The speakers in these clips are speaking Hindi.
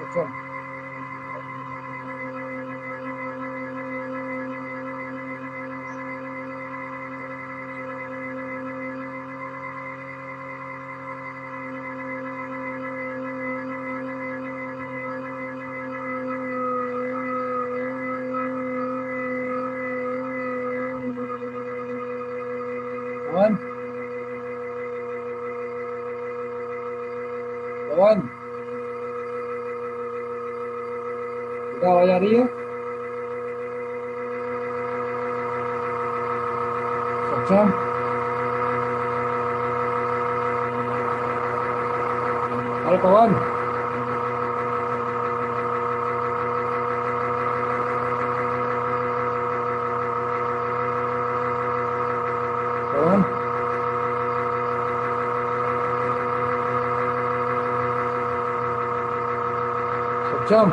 सक्षम। पवन, पवन, बेटा आवाज आ रही है? सक्षम, अरे पवन, पवन, सक्षम,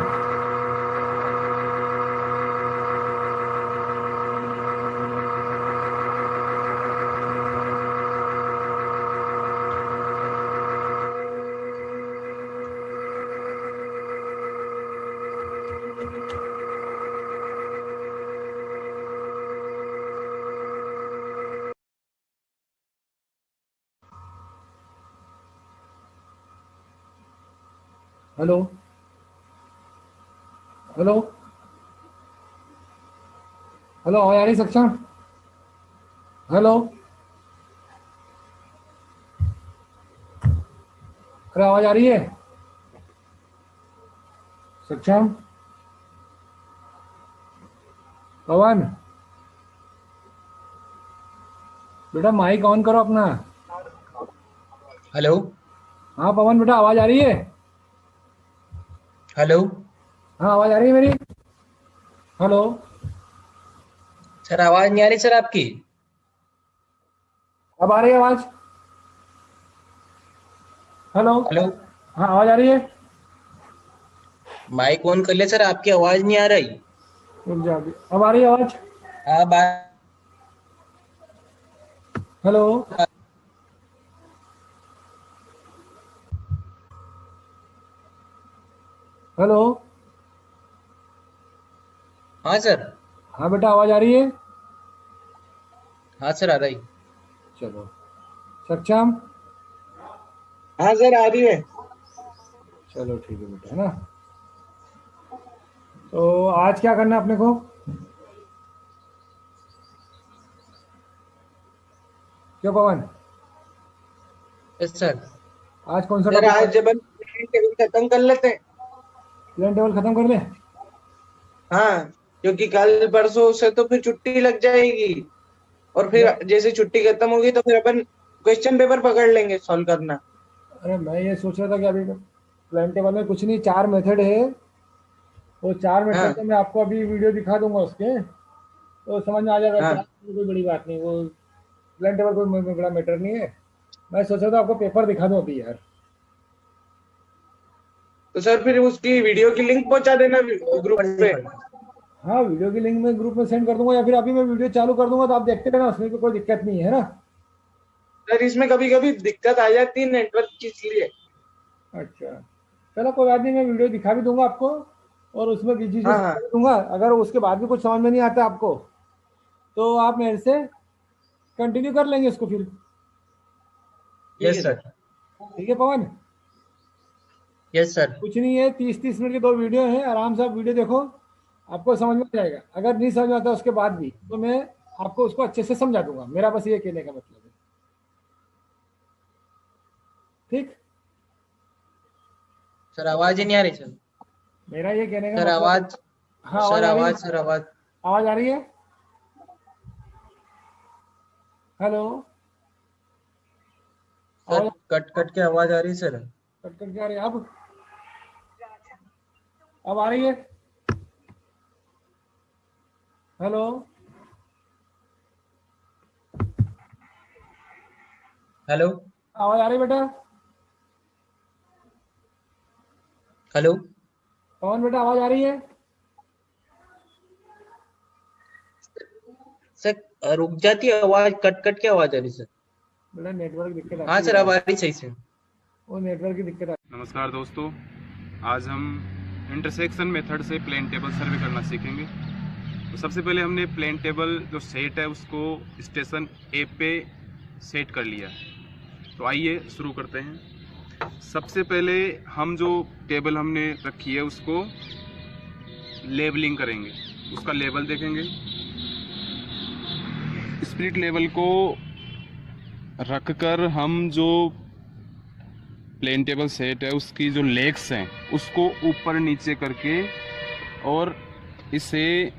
हेलो, हेलो, हेलो, आवाज आ रही सक्षम? हेलो, अरे आवाज आ रही है सक्षम? पवन, बेटा माइक ऑन करो अपना। हेलो। हाँ पवन बेटा, आवाज आ रही है? हेलो हाँ आवाज आ रही है मेरी? हेलो, सर, आवाज नहीं आ रही सर आपकी। अब आ रही है आवाज? हेलो, हेलो, हाँ आवाज आ रही है? माइक ऑन कर ले सर, आपकी आवाज नहीं आ रही। रुक जा अभी। अब आ रही है आवाज? आप हेलो, हेलो, हाँ सर। हाँ बेटा आवाज आ रही है? हाँ सर, आ रही। चलो सक्षम, हाँ सर, आ रही है। चलो ठीक है बेटा, है ना? तो आज क्या करना है अपने को? क्यों पवन, यस सर। आज कौन सा सर टॉपिक? आज जब हम टेबल खत्म कर लेते हैं। प्लेन टेबल खत्म कर ले। हाँ, क्योंकि कल परसों से तो फिर छुट्टी लग जाएगी, और फिर जैसे छुट्टी खत्म होगी तो फिर अपन क्वेश्चन पेपर पकड़ लेंगे सॉल्व करना। अरे मैं ये सोच रहा था कि अभी प्लेन टेबल में कुछ नहीं, 4 मेथड है। वो 4 मेथड हाँ तो मैं आपको अभी वीडियो दिखा दूंगा उसके, तो समझ में आ जाएगा कि हाँ। कोई बड़ी बात नहीं। वो प्लेन टेबल कोई बड़ा मैटर नहीं है। मैं सोच रहा था आपको पेपर दिखा दूं अभी यार। तो सर फिर उसकी वीडियो की लिंक पहुंचा देना ग्रुप पे। हाँ वीडियो की लिंक मैं ग्रुप में सेंड कर दूंगा, या फिर अभी मैं वीडियो चालू कर दूंगा तो आप देखते रहना, उसमें कोई दिक्कत नहीं है ना? सर इसमें कभी कभी दिक्कत आ जाती है नेटवर्क की, इसलिए। अच्छा, चलो कोई बात नहीं, मैं वीडियो दिखा भी दूंगा आपको, और उसमें बीच बीच में हाँ समझा हाँ। भी दूंगा। अगर उसके बाद भी कुछ समझ में नहीं आता आपको, तो आप मेरे से कंटिन्यू कर लेंगे इसको फिर। ठीक यस है सर। सर। ठीक है पवन? Yes sir. कुछ नहीं है, 30-30 मिनट की 2 वीडियो है, आराम से आप वीडियो देखो, आपको समझ में आ जाएगा। अगर नहीं समझ में आता उसके बाद भी, तो मैं आपको उसको अच्छे से समझा दूंगा। मेरा बस ये कहने का मतलब है। ठीक? सर, आवाज ही नहीं आ रही सर। मेरा ये कहने का सर मतलब है। आवाज। हाँ आवाज सर आ रही है? आवाज, सर आवाज। आवाज आ रही है? हेलो, सर, आवाज कट कट के आवाज आ रही सर। कट करके आ रही है? अब आ रही है? Hello, hello. आवाज आ रही है बेटा? हेलो। पवन बेटा आवाज आ रही है? सर, रुक जाती है आवाज, कट कट के आवाज आ रही सर। बेटा नेटवर्क दिक्कत हाँ आती सर, है अब यार, आ रही सही से। वो नेटवर्क की दिक्कत आती नमस्कार दोस्तों, आज हम इंटरसेक्शन मेथड से प्लेन टेबल सर्वे करना सीखेंगे। तो सबसे पहले हमने प्लेन टेबल जो सेट है उसको स्टेशन ए पे सेट कर लिया है। तो आइए शुरू करते हैं। सबसे पहले हम जो टेबल हमने रखी है उसको लेबलिंग करेंगे, उसका लेवल देखेंगे। स्पिरिट लेवल को रखकर हम जो प्लेन टेबल सेट है उसकी जो लेग्स हैं उसको ऊपर नीचे करके और इसे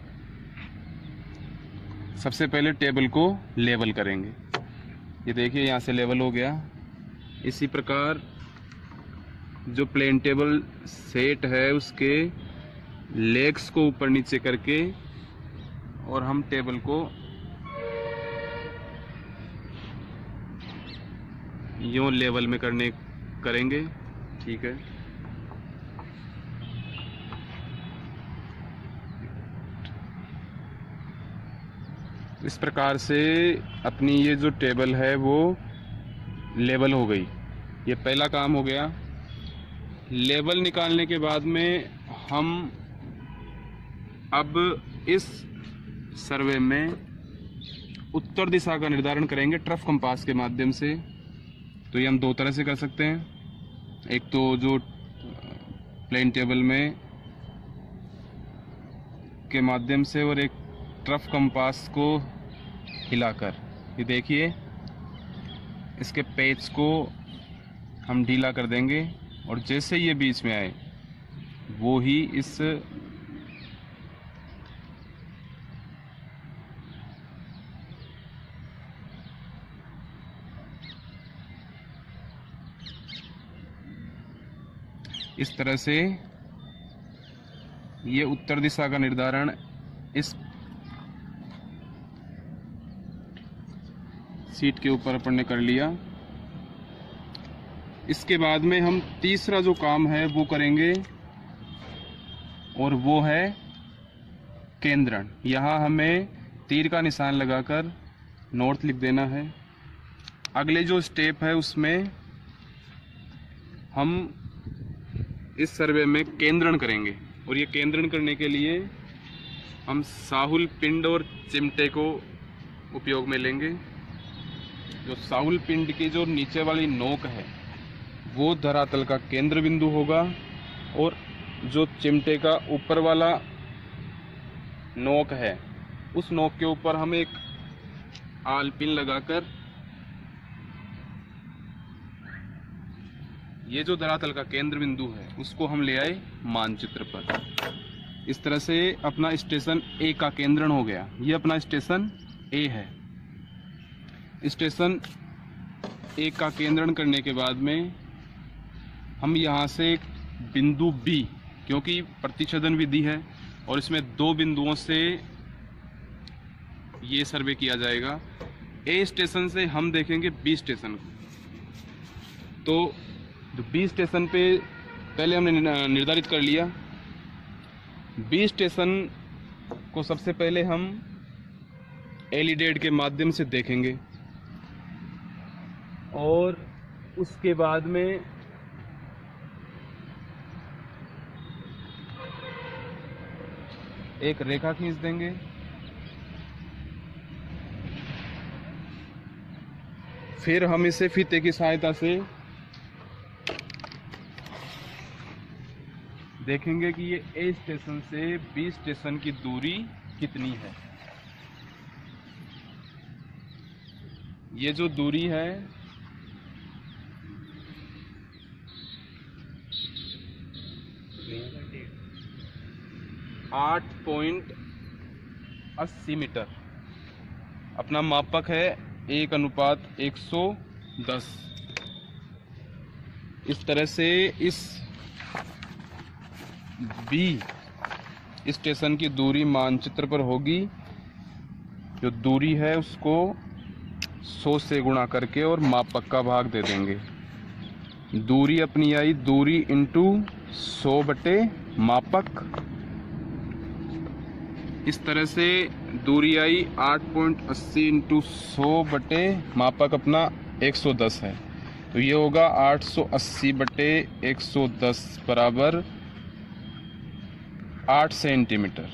सबसे पहले टेबल को लेवल करेंगे। ये देखिए यहाँ से लेवल हो गया। इसी प्रकार जो प्लेन टेबल सेट है उसके लेग्स को ऊपर नीचे करके और हम टेबल को यूं लेवल में करेंगे। ठीक है, इस प्रकार से अपनी ये जो टेबल है वो लेवल हो गई। ये पहला काम हो गया। लेवल निकालने के बाद में हम अब इस सर्वे में उत्तर दिशा का निर्धारण करेंगे ट्रफ कंपास के माध्यम से। तो ये हम दो तरह से कर सकते हैं। एक तो जो प्लेन टेबल में के माध्यम से और एक ट्रफ कंपास को हिलाकर। ये देखिए इसके पेच को हम ढीला कर देंगे और जैसे ये बीच में आए वो ही इस तरह से ये उत्तर दिशा का निर्धारण इस सीट के ऊपर अपन ने कर लिया। इसके बाद में हम तीसरा जो काम है वो करेंगे और वो है केंद्रण। यहाँ हमें तीर का निशान लगाकर नॉर्थ लिख देना है। अगले जो स्टेप है उसमें हम इस सर्वे में केंद्रण करेंगे और ये केंद्रण करने के लिए हम साहुल पिंड और चिमटे को उपयोग में लेंगे। जो साहुल पिंड की जो नीचे वाली नोक है वो धरातल का केंद्र बिंदु होगा और जो चिमटे का ऊपर वाला नोक है उस नोक के ऊपर हम एक आल पिन लगाकर ये जो धरातल का केंद्र बिंदु है उसको हम ले आए मानचित्र पर। इस तरह से अपना स्टेशन ए का केंद्रण हो गया। ये अपना स्टेशन ए है। स्टेशन ए का केंद्रण करने के बाद में हम यहाँ से बिंदु बी, क्योंकि प्रतिच्छेदन विधि है और इसमें दो बिंदुओं से ये सर्वे किया जाएगा। ए स्टेशन से हम देखेंगे बी स्टेशन को। तो जो बी स्टेशन पे पहले हमने निर्धारित कर लिया। बी स्टेशन को सबसे पहले हम एलिडेड के माध्यम से देखेंगे और उसके बाद में एक रेखा खींच देंगे। फिर हम इसे फीते की सहायता से देखेंगे कि ये ए स्टेशन से बी स्टेशन की दूरी कितनी है। ये जो दूरी है 8.80 मीटर। अपना मापक है 1:110। इस तरह से इस बी स्टेशन की दूरी मानचित्र पर होगी। जो दूरी है उसको 100 से गुणा करके और मापक का भाग दे देंगे। दूरी अपनी आई दूरी इंटू 100 बटे मापक। इस तरह से दूरी आई 8.80 इंटू 100 बटे मापक अपना 110 है। तो ये होगा 880 बटे 110 बराबर 8 सेंटीमीटर।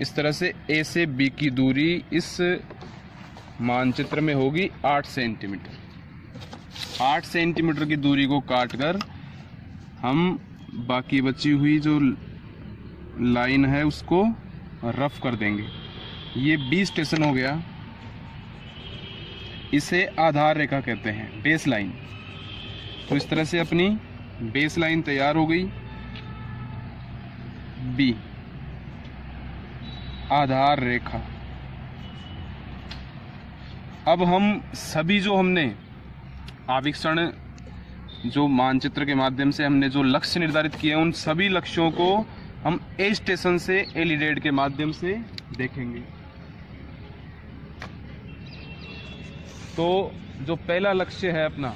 इस तरह से ए से बी की दूरी इस मानचित्र में होगी 8 सेंटीमीटर। 8 सेंटीमीटर की दूरी को काटकर हम बाकी बची हुई जो लाइन है उसको रफ कर देंगे। ये बी स्टेशन हो गया, इसे आधार रेखा कहते हैं, बेस लाइन। तो इस तरह से अपनी बेस लाइन तैयार हो गई, बी आधार रेखा। अब हम सभी जो हमने आवीक्षण जो मानचित्र के माध्यम से हमने जो लक्ष्य निर्धारित किए उन सभी लक्ष्यों को हम ए स्टेशन से एलिडेड के माध्यम से देखेंगे। तो जो पहला लक्ष्य है अपना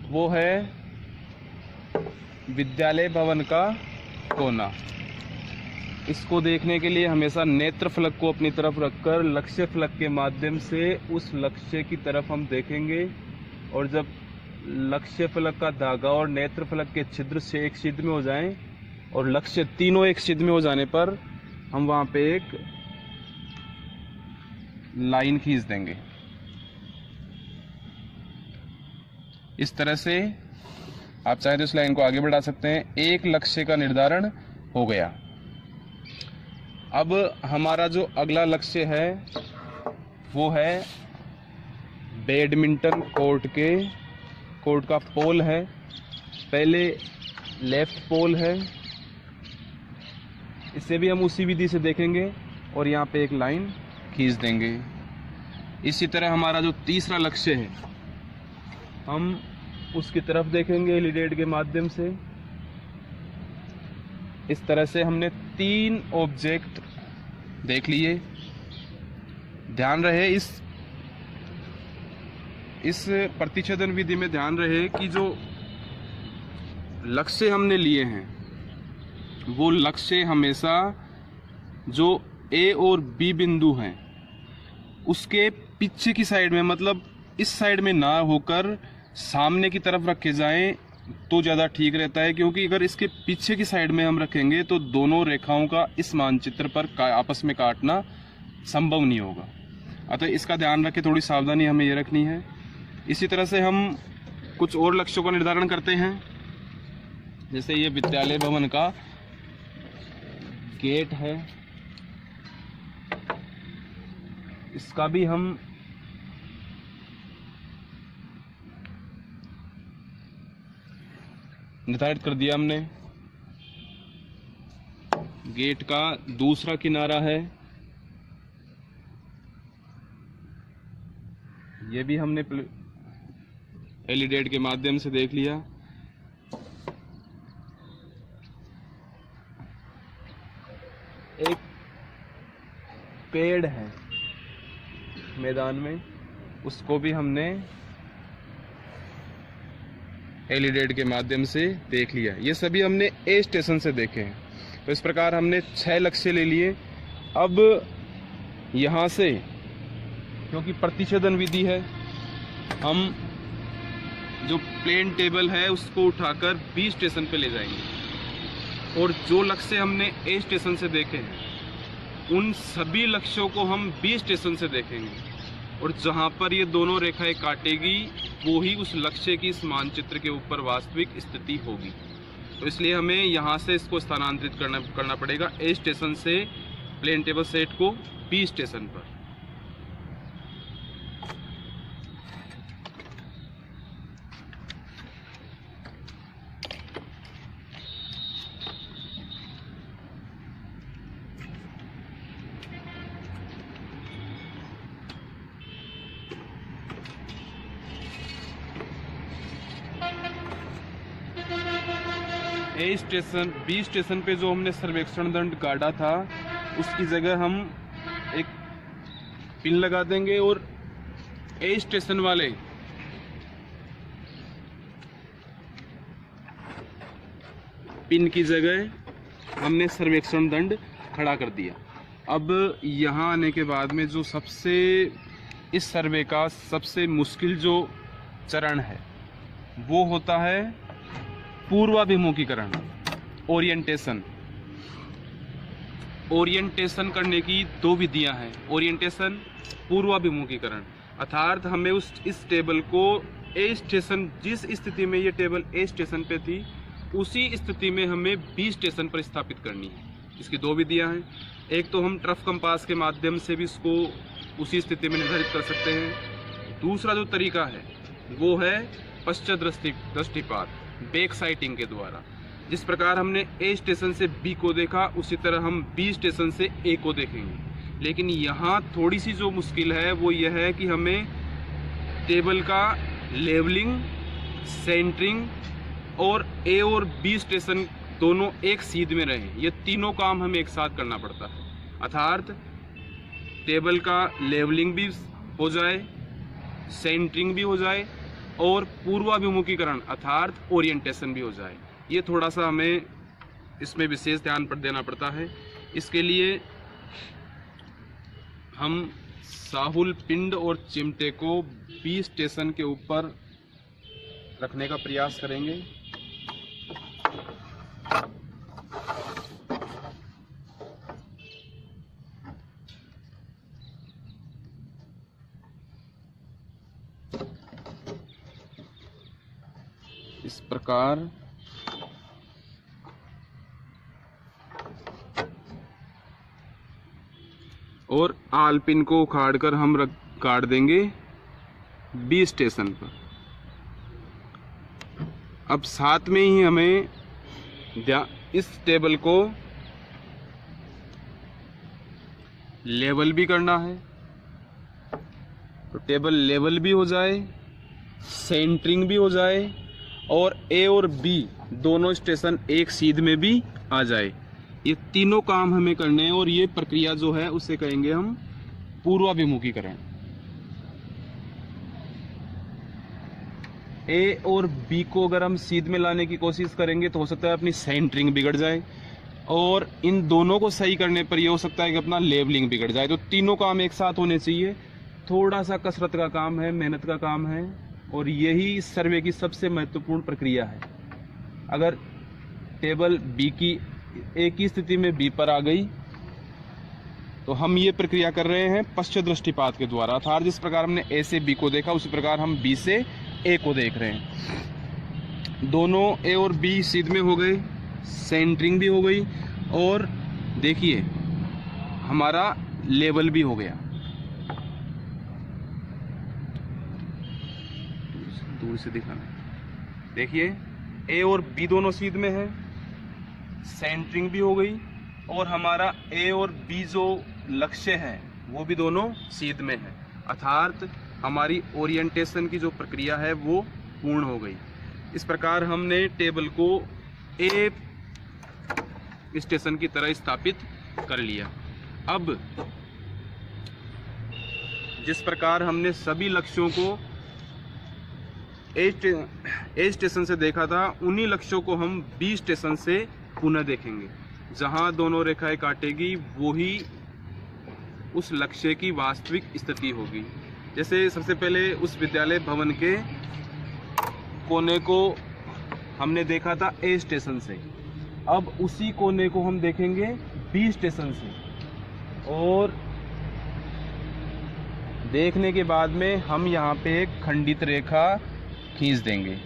वो है विद्यालय भवन का कोना। इसको देखने के लिए हमेशा नेत्र फलक को अपनी तरफ रखकर लक्ष्य फलक के माध्यम से उस लक्ष्य की तरफ हम देखेंगे, और जब लक्ष्य फलक का धागा और नेत्र फलक के छिद्र से एक छिद्र में हो जाएं और लक्ष्य तीनों एक छिद्र में हो जाने पर हम वहां पे एक लाइन खींच देंगे। इस तरह से आप चाहे तो इस लाइन को आगे बढ़ा सकते हैं। एक लक्ष्य का निर्धारण हो गया। अब हमारा जो अगला लक्ष्य है वो है बैडमिंटन कोर्ट का पोल है। पहले लेफ्ट पोल है, इसे भी हम उसी विधि से देखेंगे और यहाँ पे एक लाइन खींच देंगे। इसी तरह हमारा जो तीसरा लक्ष्य है हम उसकी तरफ देखेंगे एलिडेड के माध्यम से। इस तरह से हमने 3 ऑब्जेक्ट देख लिए। ध्यान रहे इस प्रतिच्छेदन विधि में ध्यान रहे कि जो लक्ष्य हमने लिए हैं वो लक्ष्य हमेशा जो ए और बी बिंदु हैं उसके पीछे की साइड में, मतलब इस साइड में ना होकर सामने की तरफ रखे जाएं तो ज़्यादा ठीक रहता है, क्योंकि अगर इसके पीछे की साइड में हम रखेंगे तो दोनों रेखाओं का इस मानचित्र पर आपस में काटना संभव नहीं होगा। अतः इसका ध्यान रखें, थोड़ी सावधानी हमें ये रखनी है। इसी तरह से हम कुछ और लक्ष्यों का निर्धारण करते हैं, जैसे ये विद्यालय भवन का गेट है, इसका भी हम निर्धारित कर दिया हमने। गेट का दूसरा किनारा है, ये भी हमने एलिडेड के माध्यम से देख लिया। एक पेड़ है मैदान में, उसको भी हमने एलिडेड के माध्यम से देख लिया। ये सभी हमने ए स्टेशन से देखे हैं। तो इस प्रकार हमने 6 लक्ष्य ले लिए। अब यहाँ से क्योंकि प्रतिच्छेदन विधि है, हम जो प्लेन टेबल है उसको उठाकर बी स्टेशन पे ले जाएंगे, और जो लक्ष्य हमने ए स्टेशन से देखे हैं उन सभी लक्ष्यों को हम बी स्टेशन से देखेंगे, और जहाँ पर ये दोनों रेखाएं काटेगी वो ही उस लक्ष्य की इस मानचित्र के ऊपर वास्तविक स्थिति होगी। तो इसलिए हमें यहाँ से इसको स्थानांतरित करना पड़ेगा ए स्टेशन से प्लेन टेबल सेट को बी स्टेशन पर। ए स्टेशन बी स्टेशन पे जो हमने सर्वेक्षण दंड काटा था उसकी जगह हम एक पिन लगा देंगे, और ए स्टेशन वाले पिन की जगह हमने सर्वेक्षण दंड खड़ा कर दिया। अब यहाँ आने के बाद में जो सबसे इस सर्वे का सबसे मुश्किल जो चरण है वो होता है पूर्वाभिमुखीकरण, ओरिएंटेशन। ओरिएंटेशन करने की दो विधियां हैं। ओरिएंटेशन, पूर्वाभिमुखीकरण, अर्थात हमें इस टेबल को ए स्टेशन, जिस स्थिति में ये टेबल ए स्टेशन पे थी उसी स्थिति में हमें बी स्टेशन पर स्थापित करनी है। इसकी दो विधियां हैं। एक तो हम ट्रफ कंपास के माध्यम से भी इसको उसी स्थिति में निर्धारित कर सकते हैं। दूसरा जो तरीका है वो है पश्चात दृष्टिपात, बैक साइटिंग के द्वारा। जिस प्रकार हमने ए स्टेशन से बी को देखा उसी तरह हम बी स्टेशन से ए को देखेंगे। लेकिन यहाँ थोड़ी सी जो मुश्किल है वो यह है कि हमें टेबल का लेवलिंग, सेंटरिंग और ए और बी स्टेशन दोनों एक सीध में रहें। ये तीनों काम हमें एक साथ करना पड़ता है। अर्थात टेबल का लेवलिंग भी हो जाए, सेंटरिंग भी हो जाए और पूर्वाभिमुखीकरण अर्थात ओरिएंटेशन भी हो जाए। ये थोड़ा सा हमें इसमें विशेष ध्यान देना पड़ता है। इसके लिए हम साहुल पिंड और चिमटे को बी स्टेशन के ऊपर रखने का प्रयास करेंगे। इस प्रकार और आलपिन को उखाड़कर हम काट देंगे बी स्टेशन पर। अब साथ में ही हमें इस टेबल को लेवल भी करना है। तो टेबल लेवल भी हो जाए, सेंटरिंग भी हो जाए और ए और बी दोनों स्टेशन एक सीध में भी आ जाए। ये तीनों काम हमें करने हैं और ये प्रक्रिया जो है उसे कहेंगे हम पूर्वाभिमुखीकरण। ए और बी को अगर हम सीध में लाने की कोशिश करेंगे तो हो सकता है अपनी सेंटरिंग बिगड़ जाए और इन दोनों को सही करने पर यह हो सकता है कि अपना लेवलिंग बिगड़ जाए। तो तीनों काम एक साथ होने चाहिए। थोड़ा सा कसरत का काम है, मेहनत का काम है और यही इस सर्वे की सबसे महत्वपूर्ण प्रक्रिया है। अगर टेबल बी की ए की स्थिति में बी पर आ गई तो हम ये प्रक्रिया कर रहे हैं पश्चात दृष्टिपात के द्वारा। अर्थात जिस प्रकार हमने ए से बी को देखा उसी प्रकार हम बी से ए को देख रहे हैं। दोनों ए और बी सीध में हो गए, सेंटरिंग भी हो गई और देखिए हमारा लेवल भी हो गया। दूर से दिखाना, देखिए ए और बी दोनों सीध में है, सेंटरिंग भी हो गई और हमारा ए और बी जो लक्ष्य है वो भी दोनों सीध में है। अर्थात हमारी ओरिएंटेशन की जो प्रक्रिया है वो पूर्ण हो गई। इस प्रकार हमने टेबल को ए स्टेशन की तरह स्थापित कर लिया। अब जिस प्रकार हमने सभी लक्ष्यों को ए स्टेशन से देखा था उन्हीं लक्ष्यों को हम बी स्टेशन से पुनः देखेंगे। जहां दोनों रेखाएं काटेगी वही उस लक्ष्य की वास्तविक स्थिति होगी। जैसे सबसे पहले उस विद्यालय भवन के कोने को हमने देखा था ए स्टेशन से, अब उसी कोने को हम देखेंगे बी स्टेशन से और देखने के बाद में हम यहाँ पे एक खंडित रेखा खींच देंगे।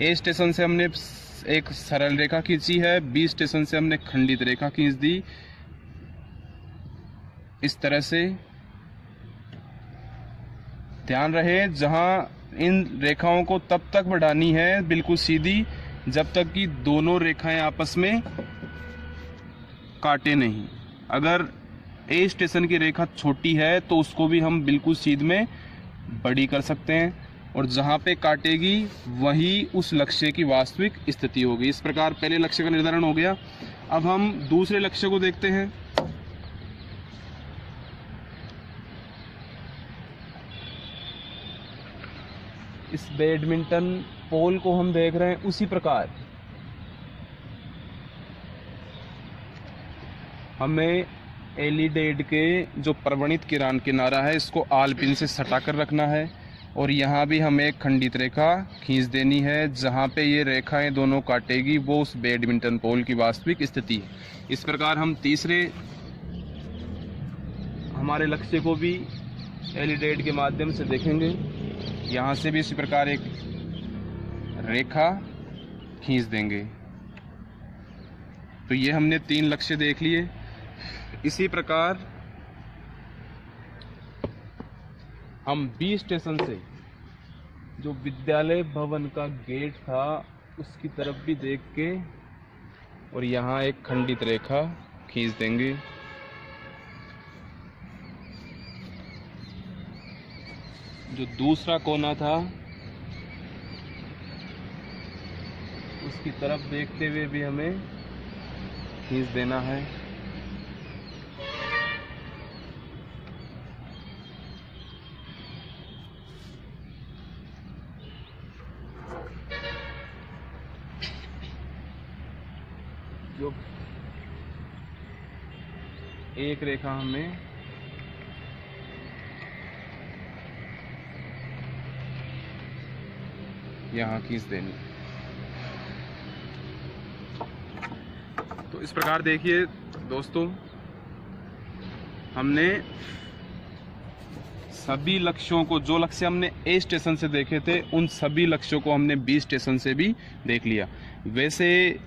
ए स्टेशन से हमने एक सरल रेखा खींची है, बी स्टेशन से हमने खंडित रेखा खींच दी। इस तरह से ध्यान रहे जहां इन रेखाओं को तब तक बढ़ानी है बिल्कुल सीधी जब तक कि दोनों रेखाएं आपस में काटे नहीं। अगर ए स्टेशन की रेखा छोटी है तो उसको भी हम बिल्कुल सीध में बड़ी कर सकते हैं और जहां पे काटेगी वही उस लक्ष्य की वास्तविक स्थिति होगी। इस प्रकार पहले लक्ष्य का निर्धारण हो गया। अब हम दूसरे लक्ष्य को देखते हैं। इस बैडमिंटन पोल को हम देख रहे हैं उसी प्रकार हमें एलिडेड के जो प्रवणित किनारा है इसको आल पिन से सटा कर रखना है और यहाँ भी हमें एक खंडित रेखा खींच देनी है। जहाँ पे ये रेखाएं दोनों काटेगी वो उस बैडमिंटन पोल की वास्तविक स्थिति है। इस प्रकार हम तीसरे हमारे लक्ष्य को भी एलिडेट के माध्यम से देखेंगे। यहाँ से भी इसी प्रकार एक रेखा खींच देंगे। तो ये हमने 3 लक्ष्य देख लिए। इसी प्रकार हम बी स्टेशन से जो विद्यालय भवन का गेट था उसकी तरफ भी देख के और यहाँ एक खंडित रेखा खींच देंगे। जो दूसरा कोना था उसकी तरफ देखते हुए भी हमें खींच देना है। जो एक रेखा हमें यहाँ खींच देनी। तो इस प्रकार देखिए दोस्तों, हमने सभी लक्ष्यों को, जो लक्ष्य हमने ए स्टेशन से देखे थे उन सभी लक्ष्यों को हमने बी स्टेशन से भी देख लिया। वैसे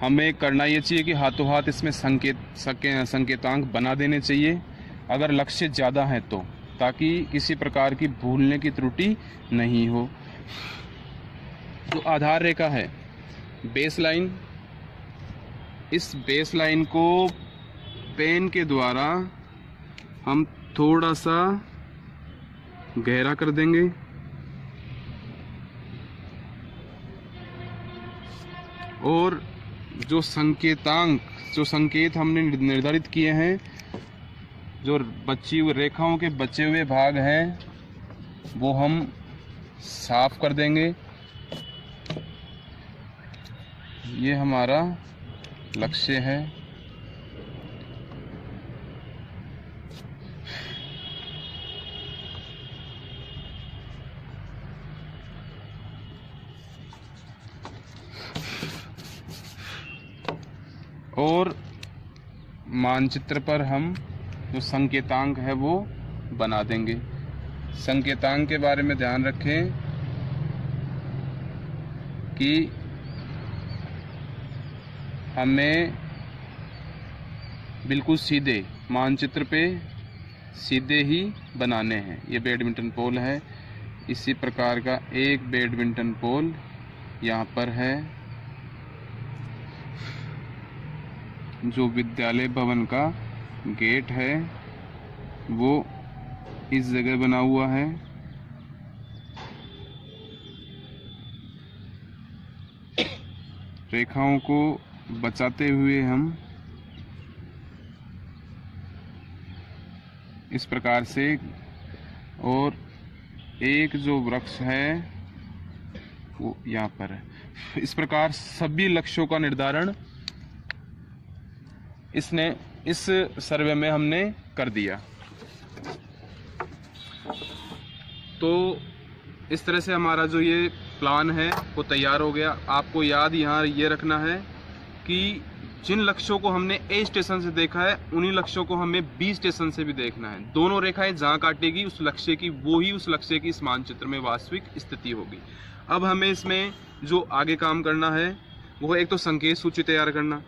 हमें करना ये चाहिए कि हाथों हाथ इसमें संकेतांक बना देने चाहिए अगर लक्ष्य ज़्यादा है तो, ताकि किसी प्रकार की भूलने की त्रुटि नहीं हो। जो आधार रेखा है बेस लाइन, इस बेस लाइन को पेन के द्वारा हम थोड़ा सा गहरा कर देंगे और जो संकेत हमने निर्धारित किए हैं, जो रेखाओं के बचे हुए भाग हैं वो हम साफ कर देंगे। ये हमारा लक्ष्य है। और मानचित्र पर हम जो संकेतांक है वो बना देंगे। संकेतांक के बारे में ध्यान रखें कि हमें बिल्कुल सीधे मानचित्र पे सीधे ही बनाने हैं। ये बैडमिंटन पोल है, इसी प्रकार का एक बैडमिंटन पोल यहाँ पर है। जो विद्यालय भवन का गेट है वो इस जगह बना हुआ है। रेखाओं को बचाते हुए हम इस प्रकार से, और एक जो वृक्ष है वो यहाँ पर है। इस प्रकार सभी लक्ष्यों का निर्धारण इस सर्वे में हमने कर दिया। तो इस तरह से हमारा जो ये प्लान है वो तैयार हो गया। आपको याद यहाँ ये रखना है कि जिन लक्ष्यों को हमने ए स्टेशन से देखा है उन्हीं लक्ष्यों को हमें बी स्टेशन से भी देखना है। दोनों रेखाएं जहाँ काटेगी उस लक्ष्य की, वो ही उस लक्ष्य की इस मानचित्र में वास्तविक स्थिति होगी। अब हमें इसमें जो आगे काम करना है वो एक तो संकेत सूची तैयार करना।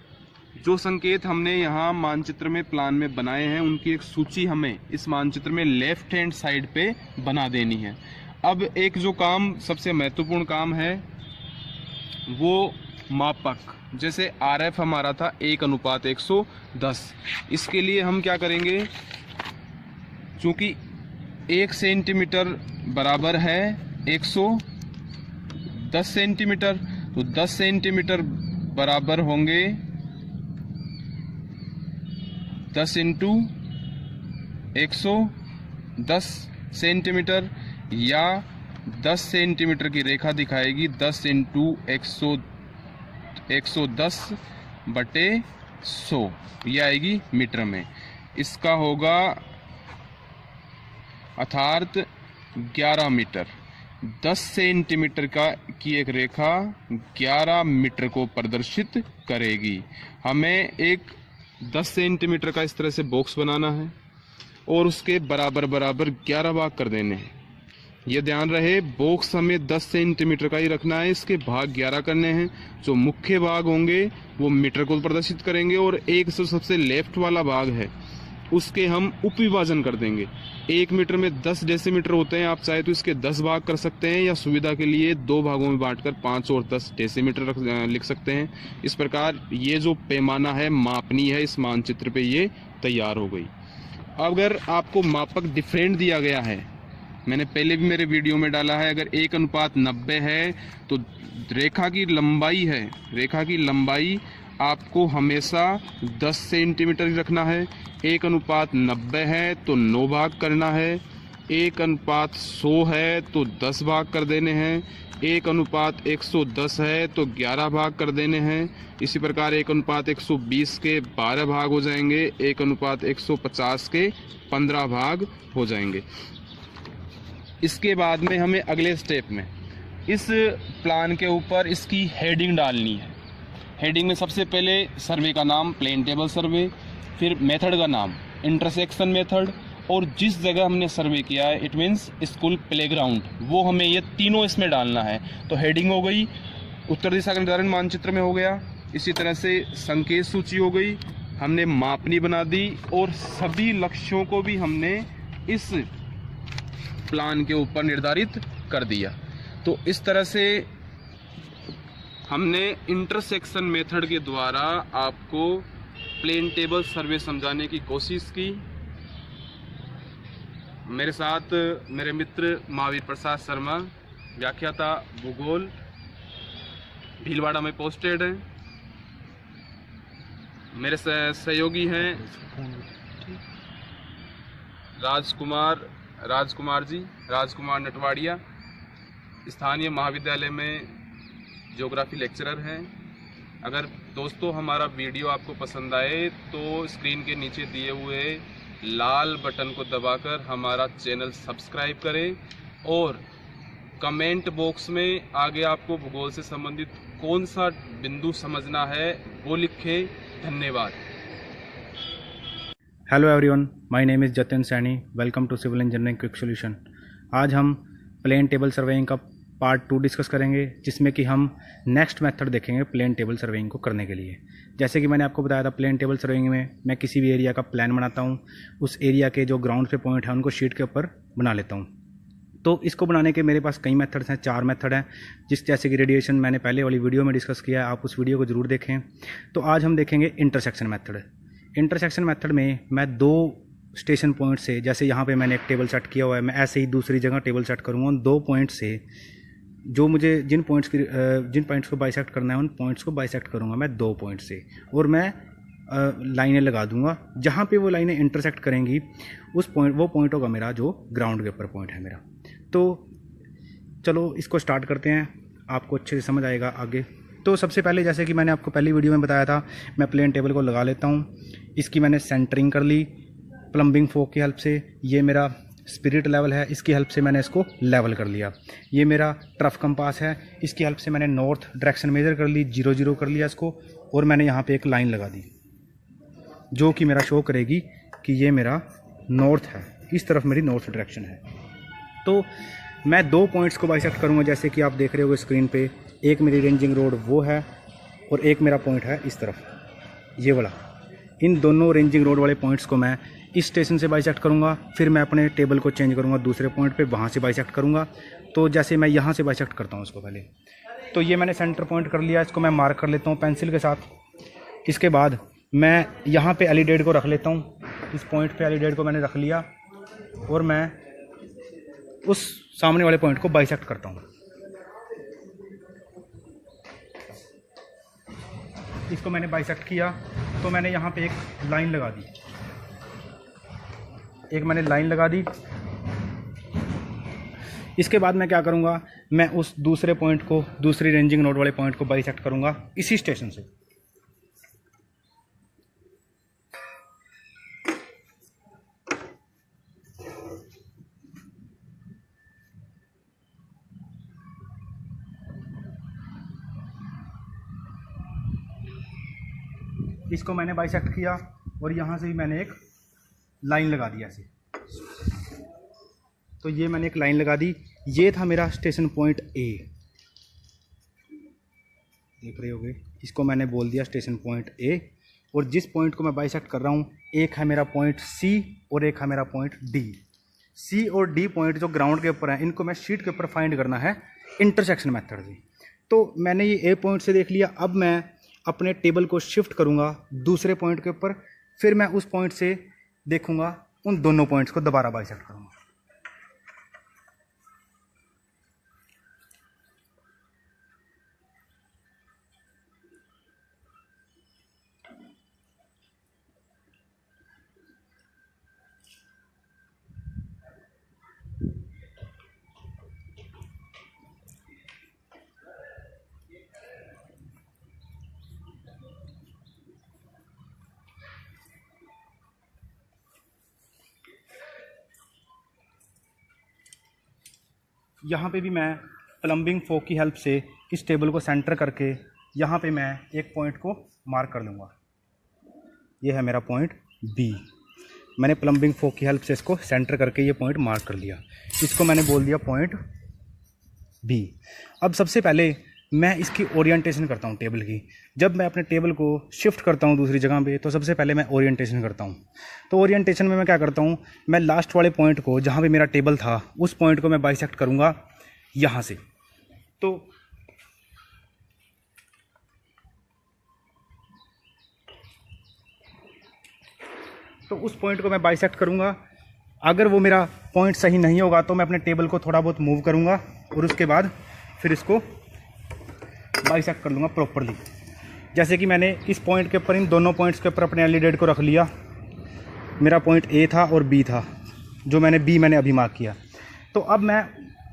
जो संकेत हमने यहाँ मानचित्र में प्लान में बनाए हैं उनकी एक सूची हमें इस मानचित्र में लेफ्ट हैंड साइड पे बना देनी है। अब एक जो काम सबसे महत्वपूर्ण काम है वो मापक, जैसे RF हमारा था 1:110। इसके लिए हम क्या करेंगे, चूंकि 1 सेंटीमीटर बराबर है 110 सेंटीमीटर, तो 10 सेंटीमीटर बराबर होंगे 10 × 110 सेंटीमीटर, या 10 सेंटीमीटर की रेखा दिखाएगी 10 × 110/100, ये आएगी मीटर में। इसका होगा अर्थात 11 मीटर। 10 सेंटीमीटर की एक रेखा 11 मीटर को प्रदर्शित करेगी। हमें एक 10 सेंटीमीटर का इस तरह से बॉक्स बनाना है और उसके बराबर बराबर 11 भाग कर देने हैं। ये ध्यान रहे, बॉक्स हमें 10 सेंटीमीटर का ही रखना है, इसके भाग 11 करने हैं। जो मुख्य भाग होंगे वो मीटर को प्रदर्शित करेंगे और एक सबसे लेफ्ट वाला भाग है उसके हम उपविभाजन कर देंगे। 1 मीटर में 10 डेसीमीटर होते हैं, आप चाहे तो इसके 10 भाग कर सकते हैं या सुविधा के लिए 2 भागों में बांटकर 5 और 10 डेसीमीटर लिख सकते हैं। इस प्रकार ये जो पैमाना है मापनी है इस मानचित्र पे ये तैयार हो गई। अगर आपको मापक डिफरेंट दिया गया है, मैंने पहले भी मेरे वीडियो में डाला है, अगर 1:90 है तो रेखा की लंबाई आपको हमेशा 10 सेंटीमीटर ही रखना है। 1:90 है तो 9 भाग करना है। 1:100 है तो 10 भाग कर देने हैं। 1:110 है तो 11 भाग कर देने हैं। इसी प्रकार 1:120 के 12 भाग हो जाएंगे। 1:150 के 15 भाग हो जाएंगे। इसके बाद में हमें अगले स्टेप में इस प्लान के ऊपर इसकी हेडिंग डालनी है। हेडिंग में सबसे पहले सर्वे का नाम प्लेन टेबल सर्वे, फिर मेथड का नाम इंटरसेक्शन मेथड, और जिस जगह हमने सर्वे किया है इट मीन्स स्कूल प्लेग्राउंड, वो हमें ये तीनों इसमें डालना है। तो हेडिंग हो गई, उत्तर दिशा का निर्धारण मानचित्र में हो गया, इसी तरह से संकेत सूची हो गई, हमने मापनी बना दी और सभी लक्ष्यों को भी हमने इस प्लान के ऊपर निर्धारित कर दिया। तो इस तरह से हमने इंटरसेक्शन मेथड के द्वारा आपको प्लेन टेबल सर्वे समझाने की कोशिश की। मेरे साथ मेरे मित्र महावीर प्रसाद शर्मा, व्याख्याता भूगोल, भीलवाड़ा में पोस्टेड हैं। मेरे सहयोगी हैं राजकुमार नटवाड़िया, स्थानीय महाविद्यालय में ज्योग्राफी लेक्चरर हैं। अगर दोस्तों हमारा वीडियो आपको पसंद आए तो स्क्रीन के नीचे दिए हुए लाल बटन को दबाकर हमारा चैनल सब्सक्राइब करें और कमेंट बॉक्स में आगे आपको भूगोल से संबंधित कौन सा बिंदु समझना है वो लिखें। धन्यवाद। Hello everyone, my name is Jatin Saini. Welcome to civil engineering quick solution. आज हम प्लेन टेबल सर्वेइंग का पार्ट 2 डिस्कस करेंगे, जिसमें कि हम नेक्स्ट मेथड देखेंगे प्लेन टेबल सर्वेइंग को करने के लिए। जैसे कि मैंने आपको बताया था, प्लेन टेबल सर्वेइंग में मैं किसी भी एरिया का प्लान बनाता हूँ, उस एरिया के जो ग्राउंड पे पॉइंट है उनको शीट के ऊपर बना लेता हूँ। तो इसको बनाने के मेरे पास कई मेथड्स हैं, 4 मेथड हैं, जैसे कि रेडिएशन मैंने पहले वाली वीडियो में डिस्कस किया है, आप उस वीडियो को ज़रूर देखें। तो आज हम देखेंगे इंटरसेक्शन मेथड। इंटरसेक्शन मेथड में मैं 2 स्टेशन पॉइंट से, जैसे यहाँ पे मैंने एक टेबल सेट किया हुआ है, मैं ऐसे ही दूसरी जगह टेबल सेट करूँगा। उन 2 पॉइंट से जो मुझे जिन पॉइंट्स को बाइसेक्ट करना है उन पॉइंट्स को बाइसेक्ट करूँगा मैं 2 पॉइंट से, और मैं लाइनें लगा दूंगा। जहाँ पे वो लाइनें इंटरसेक्ट करेंगी वो पॉइंट होगा मेरा जो ग्राउंड के ऊपर पॉइंट है मेरा। तो चलो इसको स्टार्ट करते हैं, आपको अच्छे से समझ आएगा आगे। तो सबसे पहले, जैसे कि मैंने आपको पहली वीडियो में बताया था, मैं प्लेन टेबल को लगा लेता हूँ। इसकी मैंने सेंटरिंग कर ली प्लम्बिंग फोक की हेल्प से। ये मेरा स्पिरिट लेवल है, इसकी हेल्प से मैंने इसको लेवल कर लिया। ये मेरा ट्रफ कंपास है, इसकी हेल्प से मैंने नॉर्थ डायरेक्शन मेजर कर ली, 0 कर लिया इसको, और मैंने यहाँ पे एक लाइन लगा दी जो कि मेरा शो करेगी कि ये मेरा नॉर्थ है, इस तरफ मेरी नॉर्थ डायरेक्शन है। तो मैं 2 पॉइंट्स को बाइसेक्ट करूँगा, जैसे कि आप देख रहे हो स्क्रीन पे। एक मेरी रेंजिंग रोड वो है और एक मेरा पॉइंट है इस तरफ, ये वाला। इन दोनों रेंजिंग रोड वाले पॉइंट्स को मैं इस स्टेशन से बाइसेक्ट करूँगा, फिर मैं अपने टेबल को चेंज करूँगा दूसरे पॉइंट पे, वहाँ से बाइसेक्ट करूँगा। तो जैसे मैं यहाँ से बाइसेक्ट करता हूँ इसको पहले, तो ये मैंने सेंटर पॉइंट कर लिया, इसको मैं मार्क कर लेता हूँ पेंसिल के साथ। इसके बाद मैं यहाँ पे एलिडेड को रख लेता हूँ, इस पॉइंट पे एलिडेड को मैंने रख लिया, और मैं उस सामने वाले पॉइंट को बाइसेक्ट करता हूँ। इसको मैंने बाइसेक्ट किया, तो मैंने यहाँ पे एक लाइन लगा दी, इसके बाद मैं क्या करूँगा, मैं उस दूसरे पॉइंट को, दूसरी रेंजिंग नोड वाले पॉइंट को बाइसेक्ट करूँगा इसी स्टेशन से। इसको मैंने बाइसेक्ट किया और यहाँ से भी मैंने एक लाइन लगा दी ऐसे। तो ये मैंने एक लाइन लगा दी, ये था मेरा स्टेशन पॉइंट ए, देख रहे होगे, इसको मैंने बोल दिया स्टेशन पॉइंट ए। और जिस पॉइंट को मैं बाइसेक्ट कर रहा हूँ, एक है मेरा पॉइंट सी और एक है मेरा पॉइंट डी। सी और डी पॉइंट जो ग्राउंड के ऊपर है, इनको मैं शीट के ऊपर फाइंड करना है इंटरसेक्शन मेथड से। तो मैंने ये ए पॉइंट से देख लिया, अब मैं अपने टेबल को शिफ्ट करूँगा दूसरे पॉइंट के ऊपर, फिर मैं उस पॉइंट से देखूँगा, उन दोनों पॉइंट्स को दोबारा बाइसेक्ट करूँगा। यहाँ पे भी मैं प्लम्बिंग फोक की हेल्प से इस टेबल को सेंटर करके यहाँ पे मैं एक पॉइंट को मार्क कर लूँगा। ये है मेरा पॉइंट बी। मैंने प्लम्बिंग फोक की हेल्प से इसको सेंटर करके ये पॉइंट मार्क कर लिया, इसको मैंने बोल दिया पॉइंट बी। अब सबसे पहले मैं इसकी ओरिएंटेशन करता हूँ टेबल की। जब मैं अपने टेबल को शिफ्ट करता हूँ दूसरी जगह पे, तो सबसे पहले मैं ओरिएंटेशन करता हूँ। तो ओरिएंटेशन में मैं क्या करता हूँ, मैं लास्ट वाले पॉइंट को, जहाँ पे मेरा टेबल था, उस पॉइंट को मैं बाइसेक्ट करूँगा यहाँ से। तो उस पॉइंट को मैं बाइसेक्ट करूँगा। अगर वो मेरा पॉइंट सही नहीं होगा तो मैं अपने टेबल को थोड़ा बहुत मूव करूँगा और उसके बाद फिर इसको बाइसेक्ट कर लूँगा प्रॉपरली। जैसे कि मैंने इस पॉइंट के ऊपर, इन दोनों पॉइंट्स के ऊपर अपने एलिडेट को रख लिया। मेरा पॉइंट ए था और बी था, जो मैंने अभी मार्क किया। तो अब मैं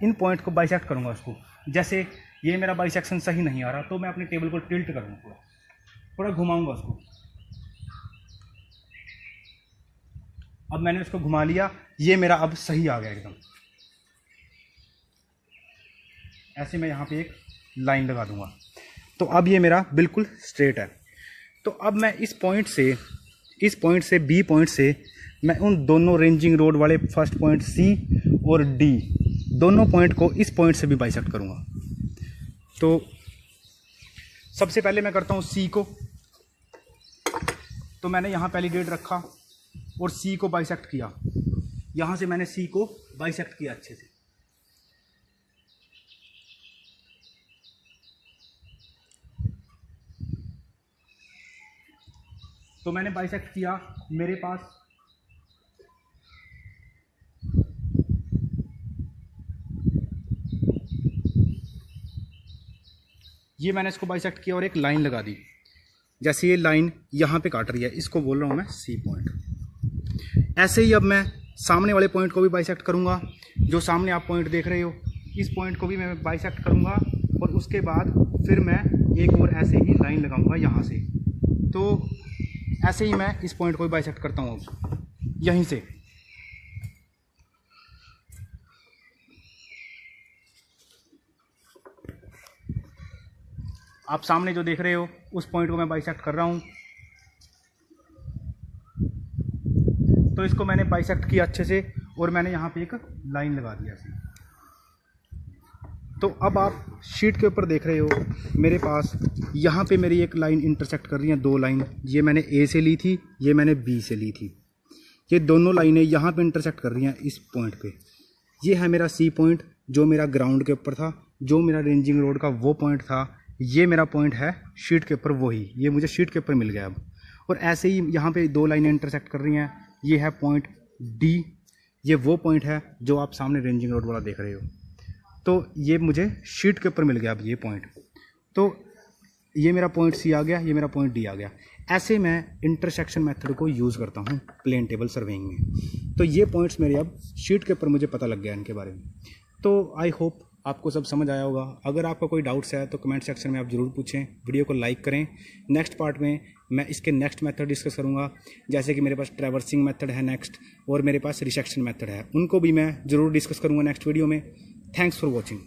इन पॉइंट को बाइसेक्ट करूँगा उसको। जैसे ये मेरा बाइसेक्शन सही नहीं आ रहा, तो मैं अपने टेबल को टिल्ट करूँगा, थोड़ा घुमाऊँगा उसको। अब मैंने उसको घुमा लिया, ये मेरा अब सही आ गया एकदम। ऐसे मैं यहाँ पे एक लाइन लगा दूंगा, तो अब ये मेरा बिल्कुल स्ट्रेट है। तो अब मैं इस पॉइंट से बी पॉइंट से मैं उन दोनों रेंजिंग रोड वाले फर्स्ट पॉइंट सी और डी, दोनों पॉइंट को इस पॉइंट से भी बाइसेक्ट करूँगा। तो सबसे पहले मैं करता हूँ सी को। तो मैंने यहाँ पहली डेट रखा और सी को बाइसेक्ट किया। यहाँ से मैंने सी को बाइसेक्ट किया अच्छे से। तो मैंने बाइसेक्ट किया, मेरे पास ये मैंने इसको बाइसेक्ट किया और एक लाइन लगा दी। जैसे ये लाइन यहाँ पे काट रही है, इसको बोल रहा हूँ मैं सी पॉइंट। ऐसे ही अब मैं सामने वाले पॉइंट को भी बाइसेक्ट करूँगा। जो सामने आप पॉइंट देख रहे हो, इस पॉइंट को भी मैं बाइसेक्ट करूँगा और उसके बाद फिर मैं एक और ऐसे ही लाइन लगाऊँगा यहाँ से। तो ऐसे ही मैं इस पॉइंट को भी बाइसेक्ट करता हूँ यहीं से। आप सामने जो देख रहे हो, उस पॉइंट को मैं बाइसेक्ट कर रहा हूँ। तो इसको मैंने बाइसेक्ट किया अच्छे से और मैंने यहाँ पे एक लाइन लगा दिया ऐसे। तो अब आप शीट के ऊपर देख रहे हो, मेरे पास यहाँ पे मेरी एक लाइन इंटरसेक्ट कर रही हैं, दो लाइन। ये मैंने ए से ली थी, ये मैंने बी से ली थी। ये दोनों लाइनें यहाँ पे इंटरसेक्ट कर रही हैं इस पॉइंट पे। ये है मेरा सी पॉइंट, जो मेरा ग्राउंड के ऊपर था, जो मेरा रेंजिंग रोड का वो पॉइंट था। ये मेरा पॉइंट है शीट के ऊपर, वही ये मुझे शीट के ऊपर मिल गया अब। और ऐसे ही यहाँ पे दो लाइनें इंटरसेक्ट कर रही हैं। ये है पॉइंट डी, ये वो पॉइंट है जो आप सामने रेंजिंग रोड वाला देख रहे हो। तो ये मुझे शीट के ऊपर मिल गया अब ये पॉइंट। तो ये मेरा पॉइंट सी आ गया, ये मेरा पॉइंट डी आ गया। ऐसे मैं इंटरसेक्शन मेथड को यूज़ करता हूँ प्लेन टेबल सर्वेइंग में। तो ये पॉइंट्स मेरे अब शीट के ऊपर मुझे पता लग गया इनके बारे में। तो आई होप आपको सब समझ आया होगा। अगर आपका कोई डाउट्स है तो कमेंट सेक्शन में आप ज़रूर पूछें। वीडियो को लाइक करें। नेक्स्ट पार्ट में मैं इसके नेक्स्ट मेथड डिस्कस करूँगा। जैसे कि मेरे पास ट्रैवर्सिंग मेथड है नेक्स्ट, और मेरे पास रिसेक्शन मेथड है, उनको भी मैं ज़रूर डिस्कस करूँगा नेक्स्ट वीडियो में। Thanks for watching.